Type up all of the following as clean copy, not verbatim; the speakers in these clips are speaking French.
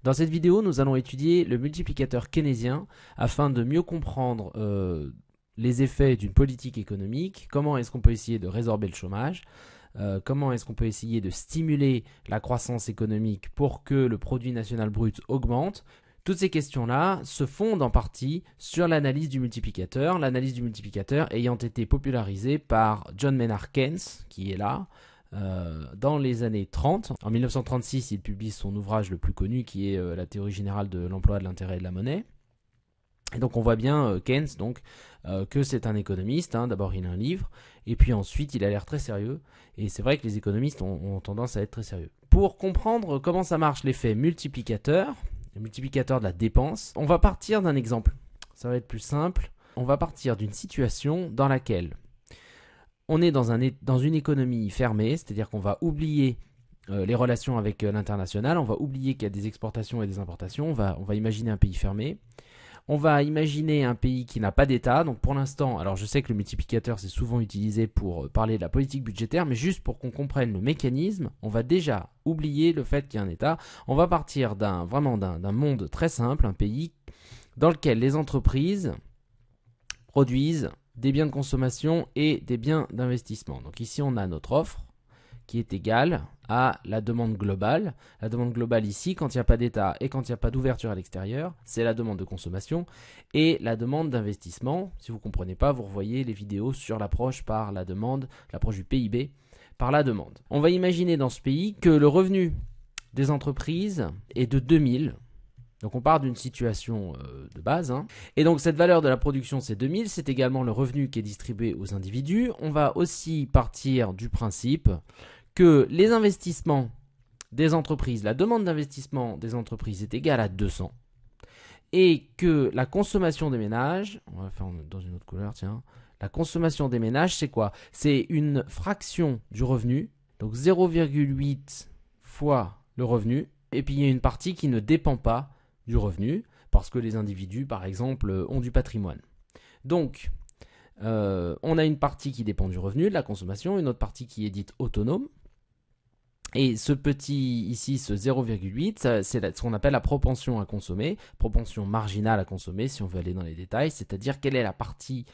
Dans cette vidéo, nous allons étudier le multiplicateur keynésien afin de mieux comprendre les effets d'une politique économique, comment est-ce qu'on peut essayer de résorber le chômage, comment est-ce qu'on peut essayer de stimuler la croissance économique pour que le produit national brut augmente. Toutes ces questions-là se fondent en partie sur l'analyse du multiplicateur ayant été popularisée par John Maynard Keynes, qui est là, dans les années 30. En 1936, il publie son ouvrage le plus connu qui est la théorie générale de l'emploi, de l'intérêt et de la monnaie. Et donc on voit bien Keynes que c'est un économiste. D'abord il a un livre et puis ensuite il a l'air très sérieux. Et c'est vrai que les économistes ont tendance à être très sérieux. Pour comprendre comment ça marche l'effet multiplicateur, le multiplicateur de la dépense, on va partir d'un exemple. Ça va être plus simple. On va partir d'une situation dans laquelle on est dans une économie fermée, c'est-à-dire qu'on va oublier les relations avec l'international, on va oublier qu'il y a des exportations et des importations, on va imaginer un pays fermé. On va imaginer un pays qui n'a pas d'État. Donc pour l'instant, alors je sais que le multiplicateur c'est souvent utilisé pour parler de la politique budgétaire, mais juste pour qu'on comprenne le mécanisme, on va déjà oublier le fait qu'il y a un État. On va partir d'un monde très simple, un pays dans lequel les entreprises produisent des biens de consommation et des biens d'investissement. Donc ici on a notre offre qui est égale à la demande globale. La demande globale ici, quand il n'y a pas d'État et quand il n'y a pas d'ouverture à l'extérieur, c'est la demande de consommation et la demande d'investissement. Si vous ne comprenez pas, vous revoyez les vidéos sur l'approche par la demande, l'approche du PIB par la demande. On va imaginer dans ce pays que le revenu des entreprises est de 2000. Donc on part d'une situation de base. Et donc cette valeur de la production c'est 2000, c'est également le revenu qui est distribué aux individus. On va aussi partir du principe que les investissements des entreprises, la demande d'investissement des entreprises est égale à 200 et que la consommation des ménages, on va faire dans une autre couleur, tiens, la consommation des ménages c'est quoi? C'est une fraction du revenu, donc 0,8 fois le revenu, et puis il y a une partie qui ne dépend pas du revenu, parce que les individus, par exemple, ont du patrimoine. Donc, on a une partie qui dépend du revenu, de la consommation, une autre partie qui est dite autonome. Et ce petit, ici, ce 0,8, c'est ce qu'on appelle la propension à consommer, propension marginale à consommer, si on veut aller dans les détails, c'est-à-dire quelle est la partie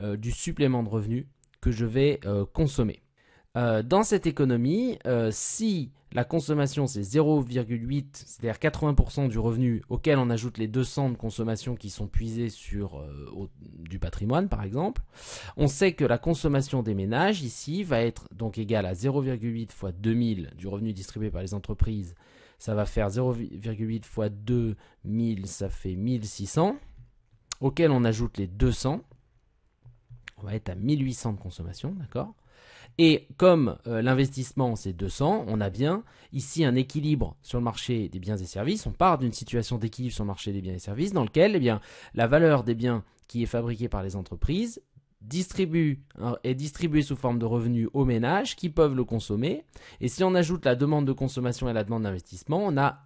du supplément de revenu que je vais consommer. Dans cette économie, si la consommation c'est 0,8, c'est-à-dire 80% du revenu auquel on ajoute les 200 de consommation qui sont puisés sur du patrimoine par exemple, on sait que la consommation des ménages ici va être donc égale à 0,8 fois 2000 du revenu distribué par les entreprises. Ça va faire 0,8 fois 2000, ça fait 1600, auquel on ajoute les 200, on va être à 1800 de consommation, d'accord ? Et comme l'investissement c'est 200, on a bien ici un équilibre sur le marché des biens et services. On part d'une situation d'équilibre sur le marché des biens et services dans lequel la valeur des biens qui est fabriquée par les entreprises est distribuée sous forme de revenus aux ménages qui peuvent le consommer. Et si on ajoute la demande de consommation et la demande d'investissement, on a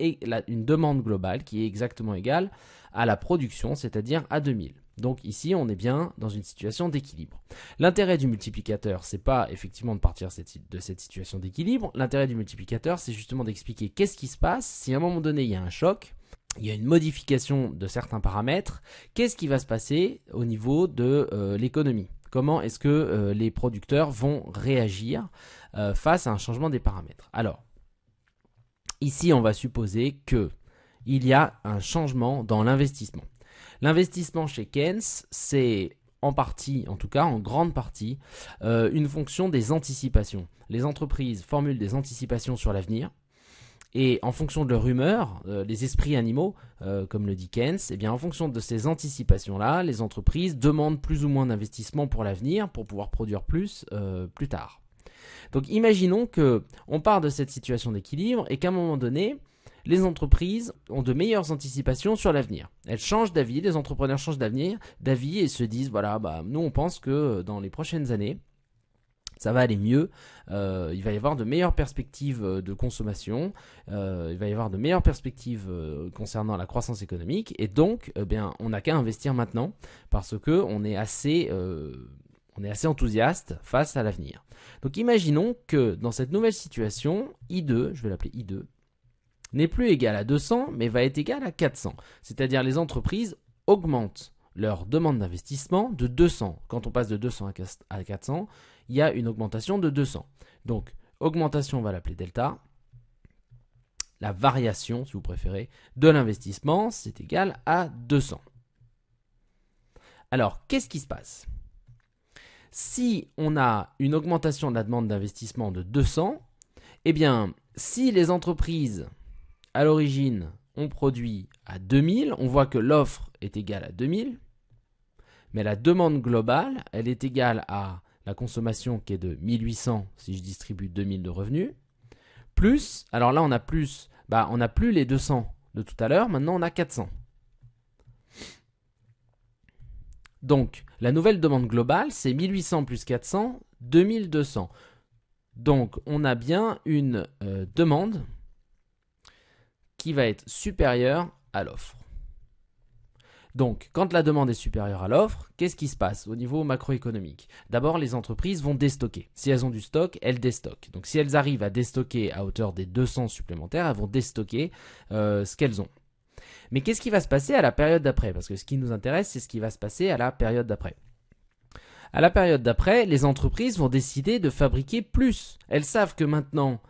une demande globale qui est exactement égale à la production, c'est-à-dire à 2000. Donc ici, on est bien dans une situation d'équilibre. L'intérêt du multiplicateur, c'est pas effectivement de partir de cette situation d'équilibre. L'intérêt du multiplicateur, c'est justement d'expliquer qu'est-ce qui se passe si à un moment donné, il y a un choc, il y a une modification de certains paramètres, qu'est-ce qui va se passer au niveau de l'économie? Comment est-ce que les producteurs vont réagir face à un changement des paramètres? Alors, ici, on va supposer qu'il y a un changement dans l'investissement. L'investissement chez Keynes, c'est en partie, en tout cas en grande partie, une fonction des anticipations. Les entreprises formulent des anticipations sur l'avenir et en fonction de leur humeur, les esprits animaux, comme le dit Keynes, eh bien, en fonction de ces anticipations-là, les entreprises demandent plus ou moins d'investissement pour l'avenir pour pouvoir produire plus tard. Donc imaginons qu'on part de cette situation d'équilibre et qu'à un moment donné, les entreprises ont de meilleures anticipations sur l'avenir. Elles changent d'avis, les entrepreneurs changent d'avis et se disent, voilà, nous on pense que dans les prochaines années, ça va aller mieux, il va y avoir de meilleures perspectives de consommation, il va y avoir de meilleures perspectives concernant la croissance économique et donc on n'a qu'à investir maintenant parce qu'on est assez enthousiaste face à l'avenir. Donc imaginons que dans cette nouvelle situation, I2, je vais l'appeler I2, n'est plus égal à 200, mais va être égal à 400. C'est-à-dire les entreprises augmentent leur demande d'investissement de 200. Quand on passe de 200 à 400, il y a une augmentation de 200. Donc, augmentation, on va l'appeler delta. La variation, si vous préférez, de l'investissement, c'est égal à 200. Alors, qu'est-ce qui se passe? Si on a une augmentation de la demande d'investissement de 200, eh bien, si les entreprises, à l'origine, ont produit à 2000, on voit que l'offre est égale à 2000, mais la demande globale, elle est égale à la consommation qui est de 1800 si je distribue 2000 de revenus, plus, alors là on a plus, on n'a plus les 200 de tout à l'heure, maintenant on a 400. Donc, la nouvelle demande globale, c'est 1800 plus 400, 2200. Donc, on a bien une demande qui va être supérieure à l'offre. Donc, quand la demande est supérieure à l'offre, qu'est-ce qui se passe au niveau macroéconomique? D'abord, les entreprises vont déstocker. Si elles ont du stock, elles déstockent. Donc, si elles arrivent à déstocker à hauteur des 200 supplémentaires, elles vont déstocker ce qu'elles ont. Mais qu'est-ce qui va se passer à la période d'après? Parce que ce qui nous intéresse, c'est ce qui va se passer à la période d'après. À la période d'après, les entreprises vont décider de fabriquer plus. Elles savent que maintenant,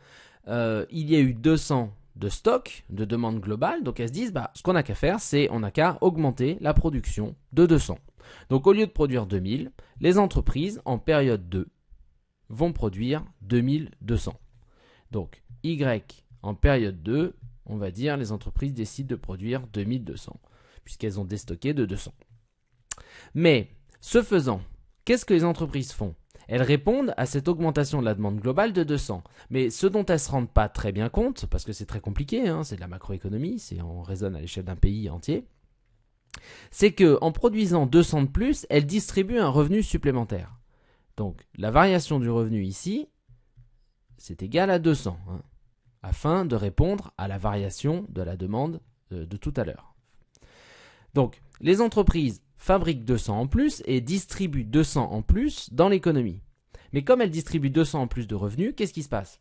il y a eu 200 de stock, de demande globale, donc elles se disent, ce qu'on n'a qu'à faire, c'est on n'a qu'à augmenter la production de 200. Donc au lieu de produire 2000, les entreprises, en période 2, vont produire 2200. Donc Y en période 2, on va dire, les entreprises décident de produire 2200, puisqu'elles ont déstocké de 200. Mais, ce faisant, qu'est-ce que les entreprises font? Elles répondent à cette augmentation de la demande globale de 200. Mais ce dont elles ne se rendent pas très bien compte, parce que c'est très compliqué, c'est de la macroéconomie, on raisonne à l'échelle d'un pays entier, c'est qu'en produisant 200 de plus, elles distribuent un revenu supplémentaire. Donc, la variation du revenu ici, c'est égal à 200. Afin de répondre à la variation de la demande de tout à l'heure. Donc, les entreprises fabriquent 200 en plus et distribuent 200 en plus dans l'économie. Mais comme elles distribuent 200 en plus de revenus, qu'est-ce qui se passe?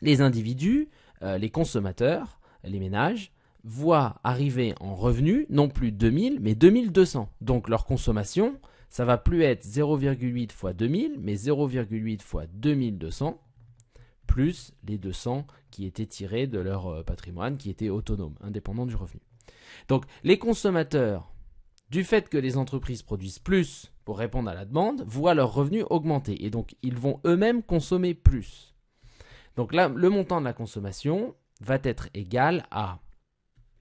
Les individus, les consommateurs, les ménages, voient arriver en revenus non plus 2000, mais 2200. Donc, leur consommation, ça va plus être 0,8 fois 2000, mais 0,8 fois 2200. Plus les 200 qui étaient tirés de leur patrimoine, qui étaient autonomes, indépendants du revenu. Donc, les consommateurs, du fait que les entreprises produisent plus pour répondre à la demande, voient leurs revenus augmenter. Et donc, ils vont eux-mêmes consommer plus. Donc là, le montant de la consommation va être égal à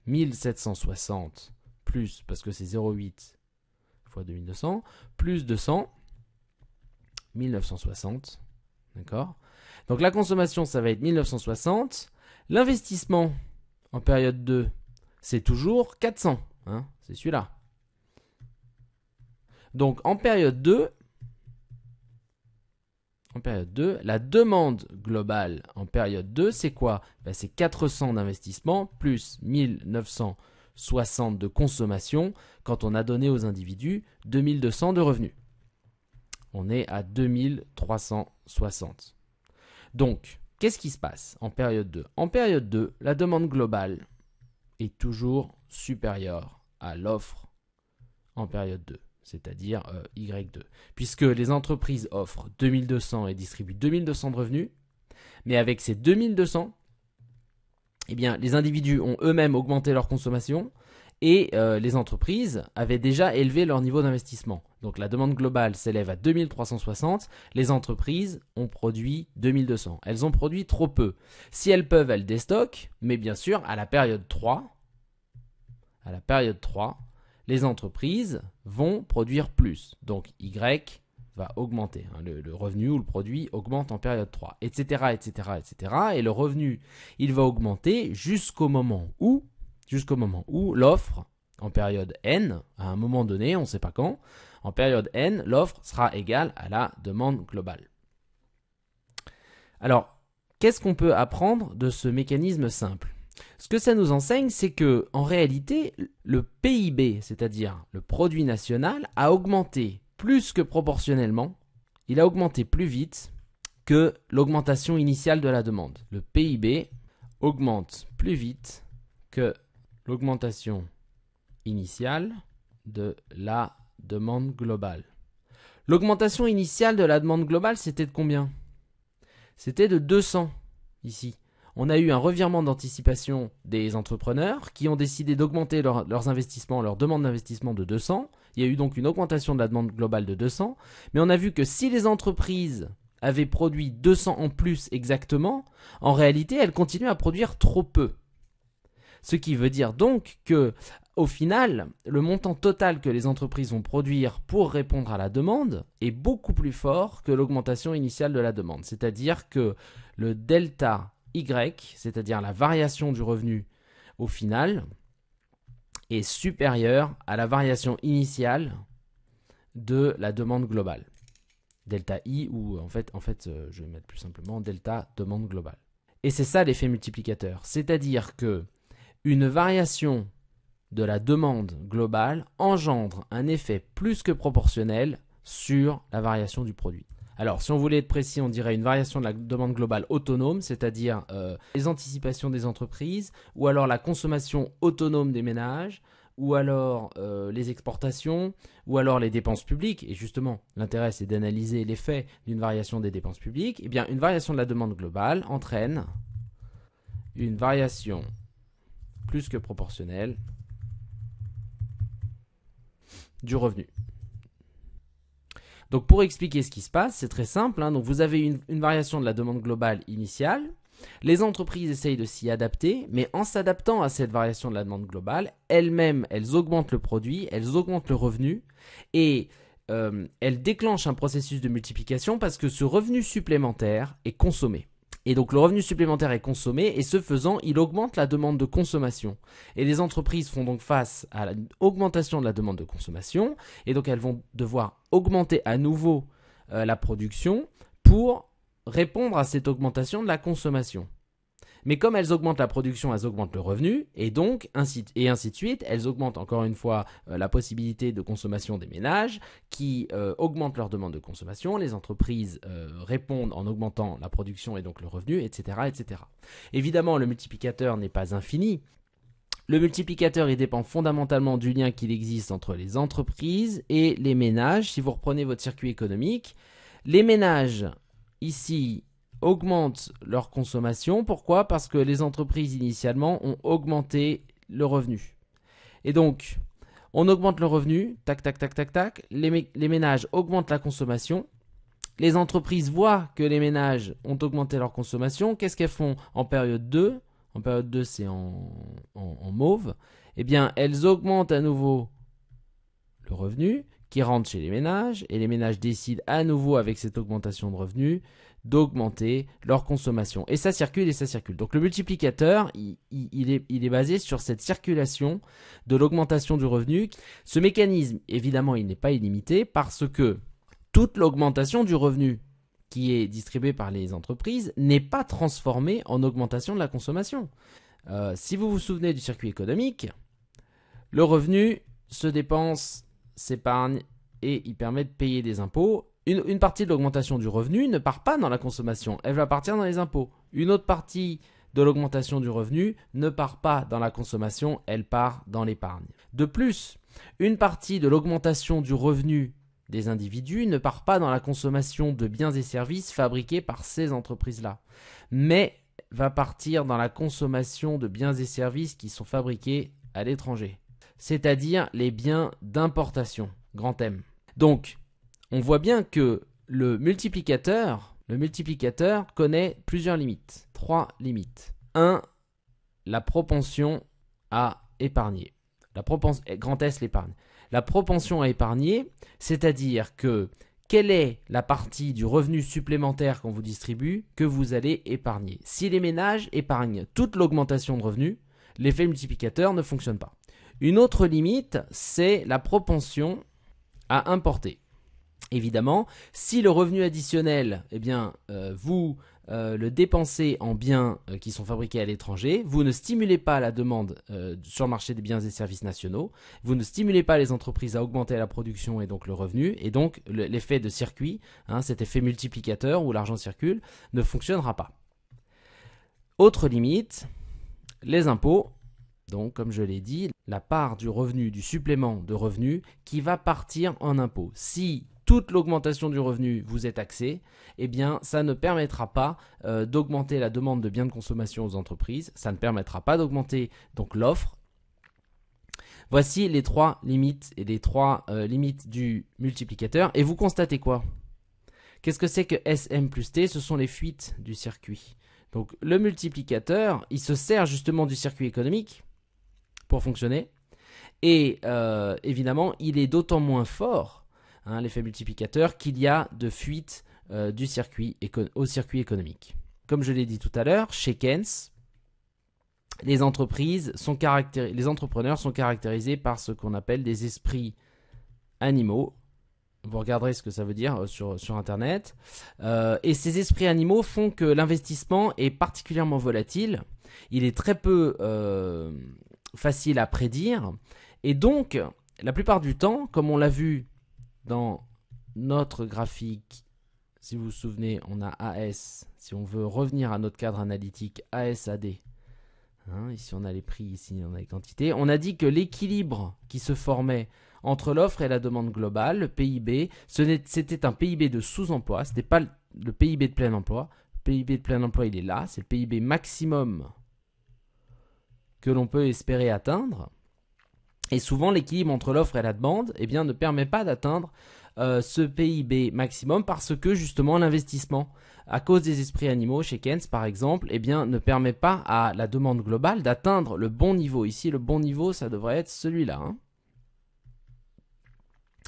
1760 plus, parce que c'est 0,8 fois 2200, plus 200, 1960, d'accord? Donc la consommation, ça va être 1960. L'investissement en période 2, c'est toujours 400. C'est celui-là. Donc en période 2, la demande globale en période 2, c'est quoi? C'est 400 d'investissement plus 1960 de consommation quand on a donné aux individus 2200 de revenus. On est à 2360. Donc, qu'est-ce qui se passe en période 2? En période 2, la demande globale est toujours supérieure à l'offre en période 2, c'est-à-dire Y2. Puisque les entreprises offrent 2200 et distribuent 2200 de revenus, mais avec ces 2200, eh bien, les individus ont eux-mêmes augmenté leur consommation et les entreprises avaient déjà élevé leur niveau d'investissement. Donc la demande globale s'élève à 2360, les entreprises ont produit 2200. Elles ont produit trop peu. Si elles peuvent, elles déstockent, mais bien sûr, à la période 3, les entreprises vont produire plus. Donc Y va augmenter. Le revenu ou le produit augmente en période 3, etc., etc., etc. Et le revenu, il va augmenter jusqu'au moment où l'offre, en période N, à un moment donné, on ne sait pas quand, en période N, l'offre sera égale à la demande globale. Alors, qu'est-ce qu'on peut apprendre de ce mécanisme simple? Ce que ça nous enseigne, c'est que en réalité, le PIB, c'est-à-dire le produit national, a augmenté plus que proportionnellement. Il a augmenté plus vite que l'augmentation initiale de la demande. Le PIB augmente plus vite que l'augmentation initiale de la demande globale. L'augmentation initiale de la demande globale, c'était de combien? C'était de 200 ici. On a eu un revirement d'anticipation des entrepreneurs qui ont décidé d'augmenter leurs investissements, leur demande d'investissement de 200. Il y a eu donc une augmentation de la demande globale de 200. Mais on a vu que si les entreprises avaient produit 200 en plus exactement, en réalité, elles continuent à produire trop peu. Ce qui veut dire donc que, au final, le montant total que les entreprises vont produire pour répondre à la demande est beaucoup plus fort que l'augmentation initiale de la demande. C'est-à-dire que le delta Y, c'est-à-dire la variation du revenu au final, est supérieur à la variation initiale de la demande globale. Delta I, ou en fait, je vais mettre plus simplement delta demande globale. Et c'est ça l'effet multiplicateur. C'est-à-dire que une variation de la demande globale engendre un effet plus que proportionnel sur la variation du produit. Alors, si on voulait être précis, on dirait une variation de la demande globale autonome, c'est-à-dire les anticipations des entreprises, ou alors la consommation autonome des ménages, ou alors les exportations, ou alors les dépenses publiques. Et justement, l'intérêt, c'est d'analyser l'effet d'une variation des dépenses publiques. Eh bien, une variation de la demande globale entraîne une variation plus que proportionnelle du revenu. Donc pour expliquer ce qui se passe, c'est très simple. Donc vous avez une variation de la demande globale initiale. Les entreprises essayent de s'y adapter, mais en s'adaptant à cette variation de la demande globale, elles-mêmes, elles augmentent le produit, elles augmentent le revenu et elles déclenchent un processus de multiplication parce que ce revenu supplémentaire est consommé. Et donc le revenu supplémentaire est consommé et ce faisant, il augmente la demande de consommation. Et les entreprises font donc face à l'augmentation de la demande de consommation et donc elles vont devoir augmenter à nouveau la production pour répondre à cette augmentation de la consommation. Mais comme elles augmentent la production, elles augmentent le revenu et donc ainsi de suite. Elles augmentent encore une fois la possibilité de consommation des ménages qui augmentent leur demande de consommation. Les entreprises répondent en augmentant la production et donc le revenu, etc., etc. Évidemment, le multiplicateur n'est pas infini. Le multiplicateur, il dépend fondamentalement du lien qu'il existe entre les entreprises et les ménages. Si vous reprenez votre circuit économique, les ménages, ici, augmentent leur consommation. Pourquoi? Parce que les entreprises initialement ont augmenté le revenu. Et donc, on augmente le revenu, tac, tac, tac, tac, tac. Les ménages augmentent la consommation. Les entreprises voient que les ménages ont augmenté leur consommation. Qu'est-ce qu'elles font en période 2? En période 2, c'est en mauve. Eh bien, elles augmentent à nouveau le revenu qui rentre chez les ménages. Et les ménages décident à nouveau, avec cette augmentation de revenus, d'augmenter leur consommation. Et ça circule et ça circule. Donc le multiplicateur, il est basé sur cette circulation de l'augmentation du revenu. Ce mécanisme, évidemment, il n'est pas illimité parce que toute l'augmentation du revenu qui est distribuée par les entreprises n'est pas transformée en augmentation de la consommation. Si vous vous souvenez du circuit économique, le revenu se dépense, s'épargne et il permet de payer des impôts. Une partie de l'augmentation du revenu ne part pas dans la consommation, elle va partir dans les impôts. Une autre partie de l'augmentation du revenu ne part pas dans la consommation, elle part dans l'épargne. De plus, une partie de l'augmentation du revenu des individus ne part pas dans la consommation de biens et services fabriqués par ces entreprises-là, mais va partir dans la consommation de biens et services qui sont fabriqués à l'étranger, c'est-à-dire les biens d'importation, grand M. Donc, on voit bien que le multiplicateur connaît plusieurs limites, 3 limites. 1. La propension à épargner. Grand S, l'épargne. La propension à épargner, c'est-à-dire que quelle est la partie du revenu supplémentaire qu'on vous distribue que vous allez épargner. Si les ménages épargnent toute l'augmentation de revenus, l'effet multiplicateur ne fonctionne pas. Une autre limite, c'est la propension à importer. Évidemment, si le revenu additionnel, vous le dépensez en biens qui sont fabriqués à l'étranger, vous ne stimulez pas la demande sur le marché des biens et services nationaux, vous ne stimulez pas les entreprises à augmenter la production et donc le revenu, et donc l'effet de circuit, cet effet multiplicateur où l'argent circule, ne fonctionnera pas. Autre limite, les impôts. Donc, comme je l'ai dit, la part du revenu, du supplément de revenu qui va partir en impôts. Si toute l'augmentation du revenu vous est taxée, eh bien, ça ne permettra pas d'augmenter la demande de biens de consommation aux entreprises. Ça ne permettra pas d'augmenter donc l'offre. Voici les trois limites et les trois limites du multiplicateur. Et vous constatez quoi? Qu'est-ce que c'est que SM plus T? Ce sont les fuites du circuit. Donc, le multiplicateur, il se sert justement du circuit économique pour fonctionner. Et évidemment, il est d'autant moins fort, hein, l'effet multiplicateur, qu'il y a de fuite du circuit au circuit économique. Comme je l'ai dit tout à l'heure, chez Keynes, les entrepreneurs sont caractérisés par ce qu'on appelle des esprits animaux. Vous regarderez ce que ça veut dire sur Internet. Et ces esprits animaux font que l'investissement est particulièrement volatile. Il est très peu facile à prédire. Et donc, la plupart du temps, comme on l'a vu dans notre graphique, si vous vous souvenez, on a AS. Si on veut revenir à notre cadre analytique, ASAD. Hein, ici, on a les prix, ici, on a les quantités. On a dit que l'équilibre qui se formait entre l'offre et la demande globale, le PIB, c'était un PIB de sous-emploi, ce n'était pas le PIB de plein emploi. Le PIB de plein emploi, il est là, c'est le PIB maximum que l'on peut espérer atteindre. Et souvent, l'équilibre entre l'offre et la demande eh bien, ne permet pas d'atteindre ce PIB maximum parce que justement l'investissement, à cause des esprits animaux chez Keynes par exemple, eh bien, ne permet pas à la demande globale d'atteindre le bon niveau. Ici, le bon niveau, ça devrait être celui-là. Hein.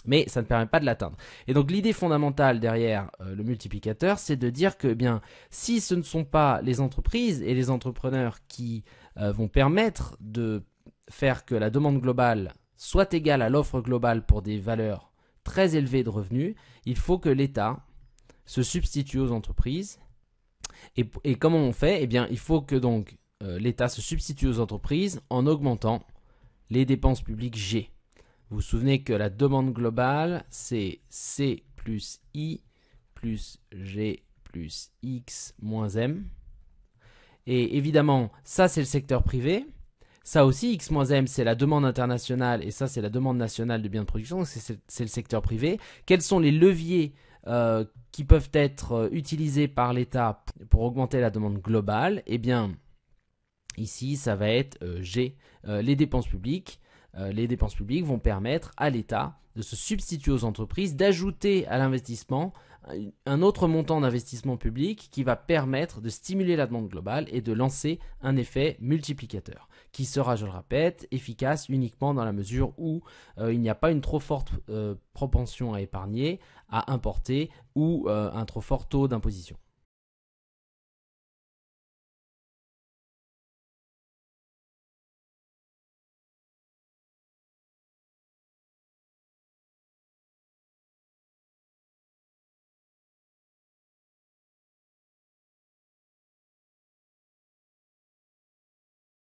Mais ça ne permet pas de l'atteindre. Et donc l'idée fondamentale derrière le multiplicateur, c'est de dire que eh bien, si ce ne sont pas les entreprises et les entrepreneurs qui vont permettre de faire que la demande globale soit égale à l'offre globale pour des valeurs très élevées de revenus, il faut que l'État se substitue aux entreprises. Et comment on fait? Eh bien, il faut que donc l'État se substitue aux entreprises en augmentant les dépenses publiques G. Vous vous souvenez que la demande globale, c'est C plus I plus G plus X moins M. Et évidemment, ça c'est le secteur privé. Ça aussi, X moins M, c'est la demande internationale et ça c'est la demande nationale de biens de production, c'est le secteur privé. Quels sont les leviers qui peuvent être utilisés par l'État pour augmenter la demande globale? Eh bien, ici, ça va être G, les dépenses publiques. Les dépenses publiques vont permettre à l'État de se substituer aux entreprises, d'ajouter à l'investissement un autre montant d'investissement public qui va permettre de stimuler la demande globale et de lancer un effet multiplicateur qui sera, je le répète, efficace uniquement dans la mesure où il n'y a pas une trop forte propension à épargner, à importer ou un trop fort taux d'imposition.